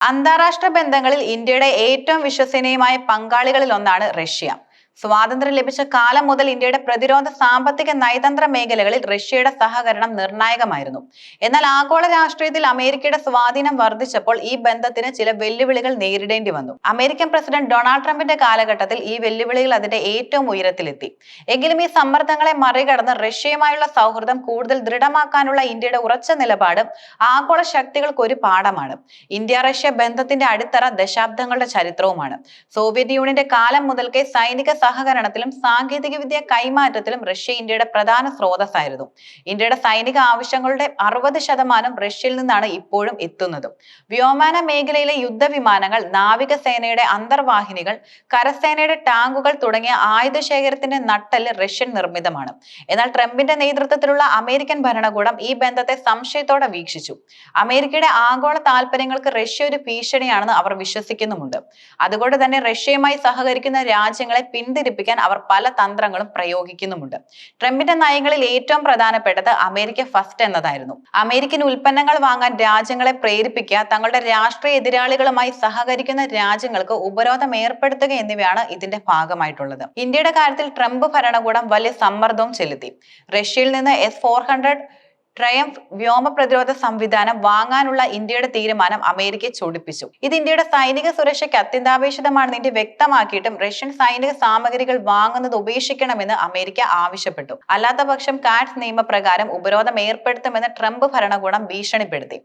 അന്താരാഷ്ട്ര ബന്ധങ്ങളിൽ ഇന്ത്യയുടെ ഏറ്റവും വിശ്വസനീയമായ പങ്കാളികളിൽ ഒന്നാണ് റഷ്യ. സ്വാതന്ത്ര്യം ലഭിച്ച കാലം മുതൽ ഇന്ത്യയുടെ പ്രതിരോധ, സാമ്പത്തിക, നയതന്ത്ര മേഖലകളിൽ റഷ്യയുടെ സഹകരണം നിർണായകമായിരുന്നു. എന്നാൽ ആഗോള രാഷ്ട്രീയത്തിൽ അമേരിക്കയുടെ സ്വാധീനം വർദ്ധിച്ചപ്പോൾ ഈ ബന്ധത്തിന് ചില വെല്ലുവിളികൾ നേരിടേണ്ടി വന്നു. അമേരിക്കൻ പ്രസിഡന്റ് ഡൊണാൾഡ് ട്രംപിന്റെ കാലഘട്ടത്തിൽ ഈ വെല്ലുവിളികൾ അതിന്റെ ഏറ്റവും ഉയരത്തിലെത്തി. എങ്കിലും ഈ സമ്മർദ്ദങ്ങളെ മറികടന്ന് റഷ്യയുമായുള്ള സൗഹൃദം കൂടുതൽ ദൃഢമാക്കാനുള്ള ഇന്ത്യയുടെ ഉറച്ച നിലപാട് ആഗോള ശക്തികൾക്ക് ഒരു പാഠമാണ്. ഇന്ത്യ റഷ്യ ബന്ധത്തിന്റെ അടിത്തറ ദശാബ്ദങ്ങളുടെ ചരിത്രവുമാണ്. സോവിയറ്റ് യൂണിയന്റെ കാലം മുതൽക്കേ സൈനിക സഹകരണത്തിലും സാങ്കേതിക വിദ്യ കൈമാറ്റത്തിലും റഷ്യ ഇന്ത്യയുടെ പ്രധാന സ്രോതസ്സായിരുന്നു. ഇന്ത്യയുടെ സൈനിക ആവശ്യങ്ങളുടെ 60% റഷ്യയിൽ നിന്നാണ് ഇപ്പോഴും എത്തുന്നത്. വ്യോമയാന മേഖലയിലെ യുദ്ധവിമാനങ്ങൾ, നാവികസേനയുടെ അന്തർവാഹിനികൾ, കരസേനയുടെ ടാങ്കുകൾ തുടങ്ങിയ ആയുധ ശേഖരത്തിന്റെ നട്ടെല്ല് റഷ്യൻ നിർമ്മിതമാണ്. എന്നാൽ ട്രംപിന്റെ നേതൃത്വത്തിലുള്ള അമേരിക്കൻ ഭരണകൂടം ഈ ബന്ധത്തെ സംശയത്തോടെ വീക്ഷിച്ചു. അമേരിക്കയുടെ ആഗോള താൽപര്യങ്ങൾക്ക് റഷ്യ ഒരു ഭീഷണിയാണെന്ന് അവർ വിശ്വസിക്കുന്നുമുണ്ട്. അതുകൊണ്ട് തന്നെ റഷ്യയുമായി സഹകരിക്കുന്ന രാജ്യങ്ങളെ പിന്തിരിപ്പിക്കാൻ അവർ പല തന്ത്രങ്ങളും പ്രയോഗിക്കുന്നുമുണ്ട്. ട്രംപിന്റെ നയങ്ങളിൽ ഏറ്റവും പ്രധാനപ്പെട്ടത് അമേരിക്ക ഫസ്റ്റ് എന്നതായിരുന്നു. അമേരിക്കൻ ഉൽപ്പന്നങ്ങൾ വാങ്ങാൻ രാജ്യങ്ങളെ പ്രേരിപ്പിക്കുക, തങ്ങളുടെ രാഷ്ട്രീയ എതിരാളികളുമായി സഹകരിക്കുന്ന രാജ്യങ്ങൾക്ക് ഉപരോധം ഏർപ്പെടുത്തുക എന്നിവയാണ് ഇതിന്റെ ഭാഗമായിട്ടുള്ളത്. ഇന്ത്യയുടെ കാര്യത്തിൽ ട്രംപ് ഭരണകൂടം വലിയ സമ്മർദ്ദവും ചെലുത്തി. റഷ്യയിൽ നിന്ന് S-400 ട്രയംഫ് വ്യോമ പ്രതിരോധ സംവിധാനം വാങ്ങാനുള്ള ഇന്ത്യയുടെ തീരുമാനം അമേരിക്കയെ ചൊടിപ്പിച്ചു. ഇത് ഇന്ത്യയുടെ സൈനിക സുരക്ഷയ്ക്ക് അത്യന്താപേക്ഷിതമാണെന്ന് ഇന്ത്യ വ്യക്തമാക്കിയിട്ടും റഷ്യൻ സൈനിക സാമഗ്രികൾ വാങ്ങുന്നത് ഉപേക്ഷിക്കണമെന്ന് അമേരിക്ക ആവശ്യപ്പെട്ടു. അല്ലാത്തപക്ഷം കാറ്റ്സ് നിയമപ്രകാരം ഉപരോധം ഏർപ്പെടുത്തുമെന്ന് ട്രംപ് ഭരണകൂടം ഭീഷണിപ്പെടുത്തി.